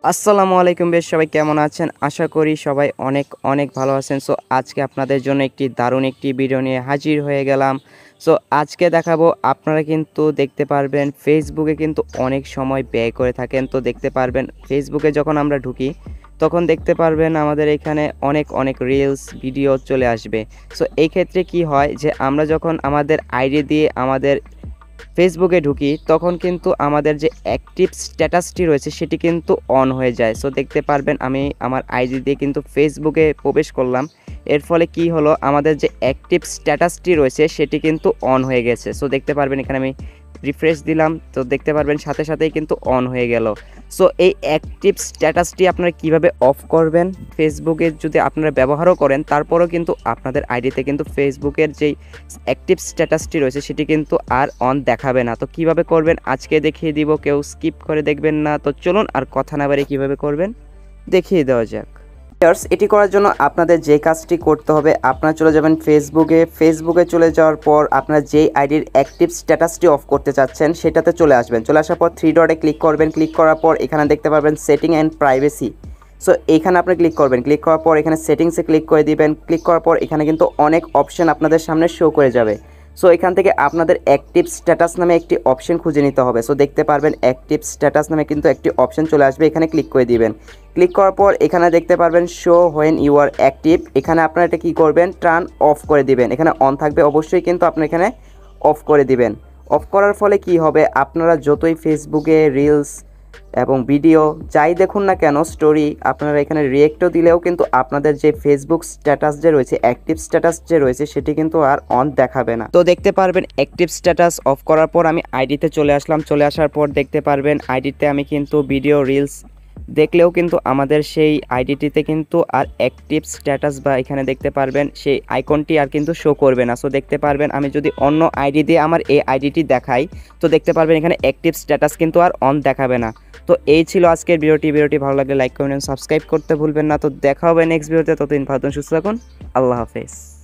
আসসালামু আলাইকুম বেশ সবাই কেমন আছেন? আশা করি সবাই অনেক অনেক ভালো আছেন। সো আজকে আপনাদের জন্য একটি দারুণ একটি ভিডিও নিয়ে হাজির হয়ে গেলাম। সো আজকে দেখাবো আপনারা কিন্তু দেখতে পারবেন ফেসবুকে কিন্তু অনেক সময় ব্যয় করে থাকেন। তো দেখতে পারবেন ফেসবুকে যখন আমরা ঢুকি তখন দেখতে পারবেন আমাদের এখানে অনেক অনেক রিলস ভিডিও চলে আসবে। সো এই ক্ষেত্রে কি হয় যে আমরা যখন আমাদের আইডি দিয়ে আমাদের ফেসবুকে ঢুকি তখন কিন্তু আমাদের যে অ্যাক্টিভ স্ট্যাটাসটি রয়েছে সেটি কিন্তু অন হয়ে যায়। সো দেখতে পারবেন আমি আমার আইডি দিয়ে কিন্তু ফেসবুকে প্রবেশ করলাম। এর ফলে কি হলো আমাদের যে অ্যাক্টিভ স্ট্যাটাসটি রয়েছে সেটি কিন্তু অন হয়ে গেছে। সো দেখতে পারবেন এখানে আমি রিফ্রেশ দিলাম তো দেখতে পারবেন সাথে সাথেই কিন্তু অন হয়ে গেল। সো এই অ্যাক্টিভ স্ট্যাটাসটি আপনারা কিভাবে অফ করবেন ফেসবুকে যদি আপনারা ব্যবহারও করেন তারপরেও কিন্তু আপনাদের আইডিতে কিন্তু ফেসবুকের যেই অ্যাক্টিভ স্ট্যাটাসটি রয়েছে সেটি কিন্তু আর অন দেখাবে না। তো কিভাবে করবেন আজকে দেখিয়ে দিব, কেউ স্কিপ করে দেখবেন না। তো চলুন আর কথা না বাড়িয়ে কীভাবে করবেন দেখিয়ে দেওয়া যাক। এটি করার জন্য আপনাদের যে কাজটি করতে হবে আপনারা চলে যাবেন ফেসবুকে চলে যাওয়ার পর আপনারা যেই আইডির অ্যাক্টিভ স্ট্যাটাসটি অফ করতে চাচ্ছেন সেটাতে চলে আসবেন। চলে আসার পর থ্রি ডটে ক্লিক করবেন। ক্লিক করার পর এখানে দেখতে পারবেন সেটিং অ্যান্ড প্রাইভেসি। সো এইখানে আপনি ক্লিক করবেন। ক্লিক করার পর এখানে সেটিংসে ক্লিক করে দিবেন। ক্লিক করার পর এখানে কিন্তু অনেক অপশন আপনাদের সামনে শো করে যাবে। সো এখান থেকে আপনাদের অ্যাক্টিভ স্ট্যাটাস নামে একটি অপশন খুঁজে নিতে হবে। সো দেখতে পারবেন অ্যাক্টিভ স্ট্যাটাস নামে কিন্তু একটি অপশন চলে আসবে, এখানে ক্লিক করে দিবেন। ক্লিক করার পর এখানে দেখতে পারবেন show when you are active. এখানে আপনারা এটা কী করবেন, টার্ন অফ করে দিবেন। এখানে অন থাকবে অবশ্যই, কিন্তু আপনি এখানে অফ করে দিবেন। অফ করার ফলে কি হবে, আপনারা যতই ফেসবুকে রিলস এবং ভিডিও যাই দেখুন না কেন, স্টোরি আপনারা এখানে রিয়েক্টও দিলেও কিন্তু আপনাদের যে ফেসবুক স্ট্যাটাস যে রয়েছে, অ্যাক্টিভ স্ট্যাটাস যে রয়েছে সেটি কিন্তু আর অন দেখাবে না। তো দেখতে পারবেন অ্যাক্টিভ স্ট্যাটাস অফ করার পর আমি আইডিতে চলে আসলাম। চলে আসার পর দেখতে পারবেন আইডিতে আমি কিন্তু ভিডিও রিলস দেখলেও কিন্তু আমাদের সেই আইডিটিতে কিন্তু আর অ্যাক্টিভ স্ট্যাটাস বা এখানে দেখতে পারবেন সেই আইকনটি আর কিন্তু শো করবে না। সো দেখতে পারবেন আমি যদি অন্য আইডি দিয়ে আমার এই আইডিটি দেখাই তো দেখতে পারবেন এখানে অ্যাক্টিভ স্ট্যাটাস কিন্তু আর অন দেখাবে না। তো এই ছিল আজকের ভিডিওটি ভালো লাগলে লাইক কমেন্ট সাবস্ক্রাইব করতে ভুলবেন না। তো দেখা হবে নেক্সট ভিডিওতে, ততদিন ভালো সুস্থ থাকুন। আল্লাহ হাফেজ।